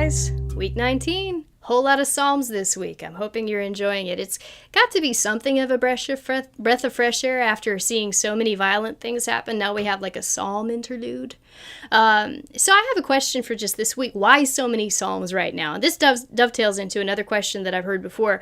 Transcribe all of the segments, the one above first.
guys. Week 19. Whole lot of Psalms this week. I'm hoping you're enjoying it. It's got to be something of a breath of fresh air after seeing so many violent things happen. Now we have like a Psalm interlude. So I have a question for just this week. Why so many Psalms right now? This dovetails into another question that I've heard before.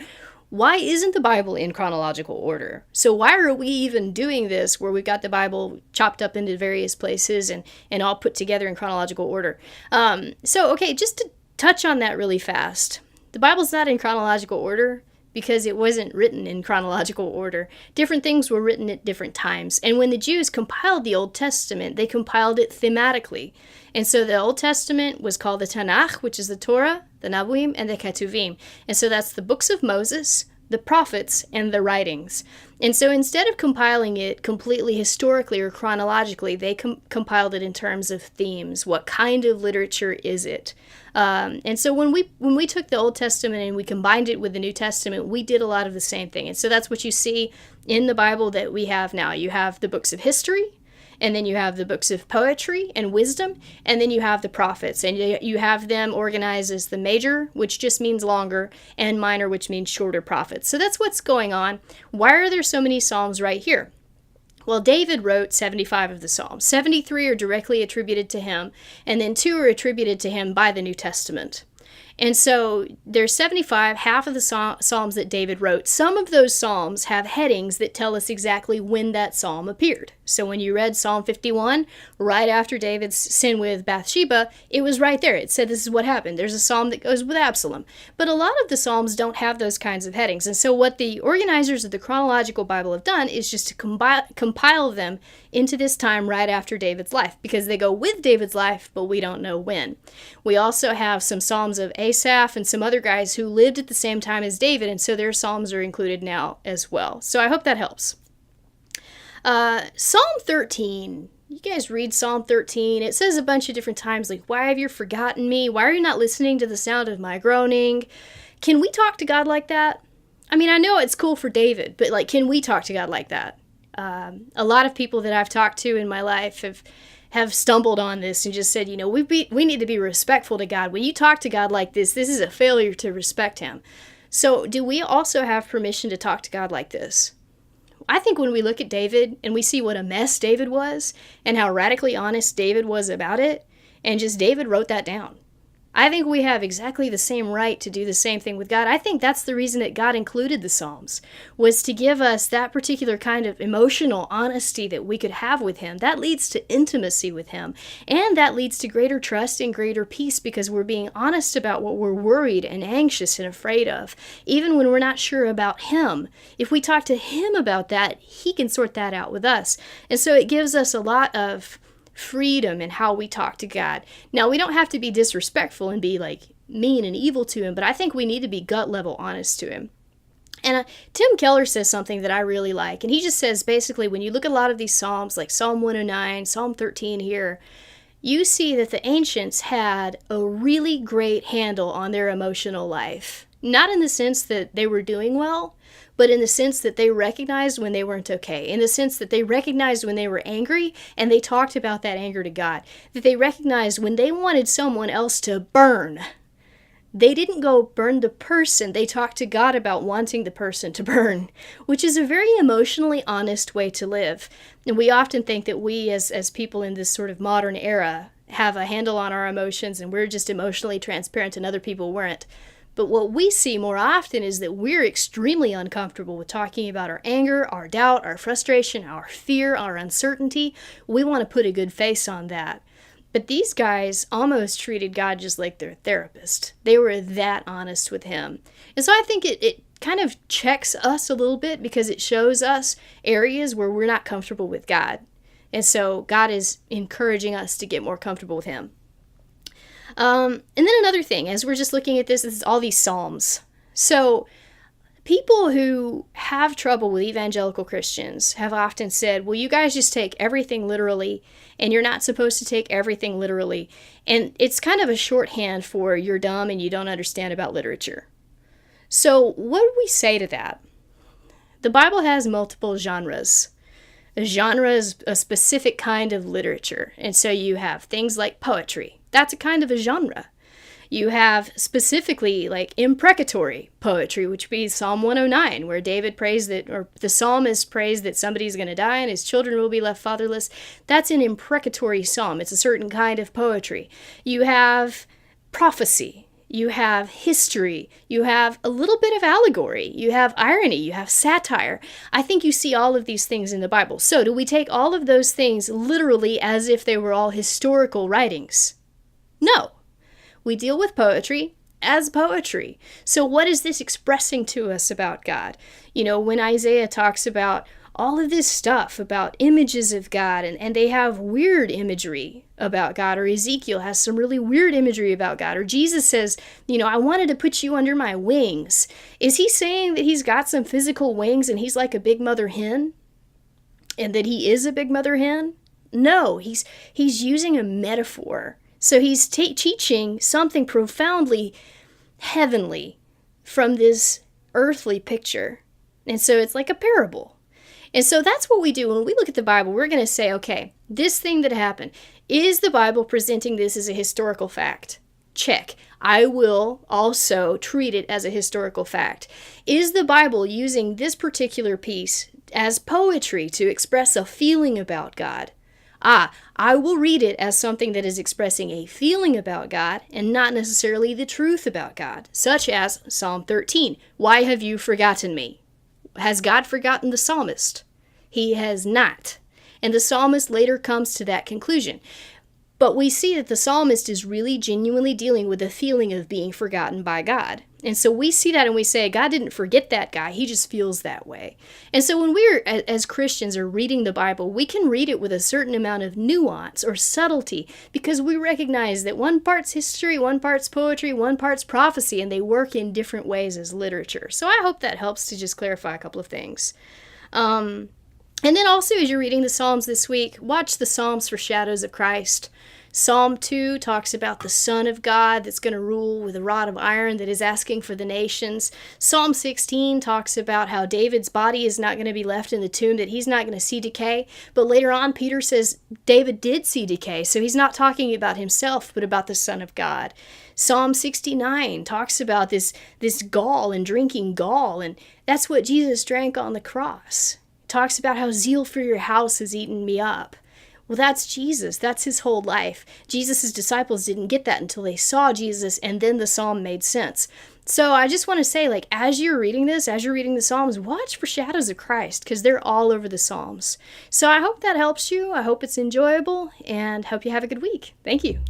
Why isn't the Bible in chronological order? So why are we even doing this where we've got the Bible chopped up into various places and all put together in chronological order? Okay, just to touch on that really fast. The Bible's not in chronological order because it wasn't written in chronological order. Different things were written at different times. And when the Jews compiled the Old Testament, they compiled it thematically. And so the Old Testament was called the Tanakh, which is the Torah, the Nabuim, and the Ketuvim. And so that's the books of Moses, the prophets, and the writings. And so instead of compiling it completely historically or chronologically, they compiled it in terms of themes. What kind of literature is it? And so when we took the Old Testament and we combined it with the New Testament, we did a lot of the same thing. And so that's what you see in the Bible that we have now. You have the books of history, and then you have the books of poetry and wisdom, and then you have the prophets. And you have them organized as the major, which just means longer, and minor, which means shorter prophets. So that's what's going on. Why are there so many Psalms right here? Well, David wrote 75 of the Psalms. 73 are directly attributed to him, and then 2 are attributed to him by the New Testament. And so there's 75, half of the Psalms that David wrote. Some of those Psalms have headings that tell us exactly when that Psalm appeared. So when you read Psalm 51, right after David's sin with Bathsheba, it was right there. It said this is what happened. There's a Psalm that goes with Absalom. But a lot of the Psalms don't have those kinds of headings. And so what the organizers of the chronological Bible have done is just to compile them into this time right after David's life, because they go with David's life, but we don't know when. We also have some Psalms of Asaph and some other guys who lived at the same time as David, and so their Psalms are included now as well. So I hope that helps. Psalm 13. You guys read Psalm 13. It says a bunch of different times, like, why have you forgotten me? Why are you not listening to the sound of my groaning? Can we talk to God like that? I mean, I know it's cool for David, but like, can we talk to God like that? A lot of people that I've talked to in my life have stumbled on this and just said, we need to be respectful to God. When you talk to God like this is a failure to respect him. So do we also have permission to talk to God like this? I think when we look at David and we see what a mess David was and how radically honest David was about it, and just David wrote that down. I think we have exactly the same right to do the same thing with God. I think that's the reason that God included the Psalms, was to give us that particular kind of emotional honesty that we could have with him. That leads to intimacy with him, and that leads to greater trust and greater peace because we're being honest about what we're worried and anxious and afraid of, even when we're not sure about him. If we talk to him about that, he can sort that out with us. And so it gives us a lot of freedom in how we talk to God. Now, we don't have to be disrespectful and be like mean and evil to him, but I think we need to be gut level honest to him. And Tim Keller says something that I really like, and he just says basically when you look at a lot of these Psalms, like Psalm 109, Psalm 13 here, you see that the ancients had a really great handle on their emotional life. Not in the sense that they were doing well, but in the sense that they recognized when they weren't okay, in the sense that they recognized when they were angry, and they talked about that anger to God, that they recognized when they wanted someone else to burn. They didn't go burn the person, they talked to God about wanting the person to burn, which is a very emotionally honest way to live. And we often think that we as people in this sort of modern era have a handle on our emotions and we're just emotionally transparent and other people weren't. But what we see more often is that we're extremely uncomfortable with talking about our anger, our doubt, our frustration, our fear, our uncertainty. We want to put a good face on that. But these guys almost treated God just like their therapist. They were that honest with him. And so I think it kind of checks us a little bit because it shows us areas where we're not comfortable with God. And so God is encouraging us to get more comfortable with him. And then another thing, as we're just looking at this is all these Psalms. So people who have trouble with evangelical Christians have often said, well, you guys just take everything literally, and you're not supposed to take everything literally. And it's kind of a shorthand for you're dumb and you don't understand about literature. So what do we say to that? The Bible has multiple genres. A genre is a specific kind of literature. And so you have things like poetry. That's a kind of a genre. You have specifically like imprecatory poetry, which would be Psalm 109, where David prays that, or the psalmist prays that somebody's going to die and his children will be left fatherless. That's an imprecatory psalm. It's a certain kind of poetry. You have prophecy. You have history, you have a little bit of allegory, you have irony, you have satire. I think you see all of these things in the Bible. So do we take all of those things literally as if they were all historical writings? No. We deal with poetry as poetry. So what is this expressing to us about God? You know, when Isaiah talks about all of this stuff about images of God, and they have weird imagery about God, or Ezekiel has some really weird imagery about God, or Jesus says, you know, I wanted to put you under my wings. Is he saying that he's got some physical wings and he's like a big mother hen? And that he is a big mother hen? No, he's using a metaphor. So he's teaching something profoundly heavenly from this earthly picture. And so it's like a parable. And so that's what we do. When we look at the Bible, we're going to say, okay, this thing that happened, is the Bible presenting this as a historical fact? Check. I will also treat it as a historical fact. Is the Bible using this particular piece as poetry to express a feeling about God? I will read it as something that is expressing a feeling about God and not necessarily the truth about God, such as Psalm 13. Why have you forgotten me? Has God forgotten the psalmist? He has not. And the psalmist later comes to that conclusion. But we see that the psalmist is really genuinely dealing with the feeling of being forgotten by God. And so we see that and we say, God didn't forget that guy, he just feels that way. And so when we're, as Christians, are reading the Bible, we can read it with a certain amount of nuance or subtlety because we recognize that one part's history, one part's poetry, one part's prophecy, and they work in different ways as literature. So I hope that helps to just clarify a couple of things. And then also, as you're reading the Psalms this week, watch the Psalms for shadows of Christ. Psalm 2 talks about the Son of God that's going to rule with a rod of iron that is asking for the nations. Psalm 16 talks about how David's body is not going to be left in the tomb, that he's not going to see decay. But later on, Peter says David did see decay, so he's not talking about himself, but about the Son of God. Psalm 69 talks about this gall and drinking gall, and that's what Jesus drank on the cross. It talks about how zeal for your house has eaten me up. Well, that's Jesus. That's his whole life. Jesus' disciples didn't get that until they saw Jesus, and then the psalm made sense. So I just want to say, like, as you're reading this, as you're reading the Psalms, watch for shadows of Christ, because they're all over the Psalms. So I hope that helps you. I hope it's enjoyable, and hope you have a good week. Thank you.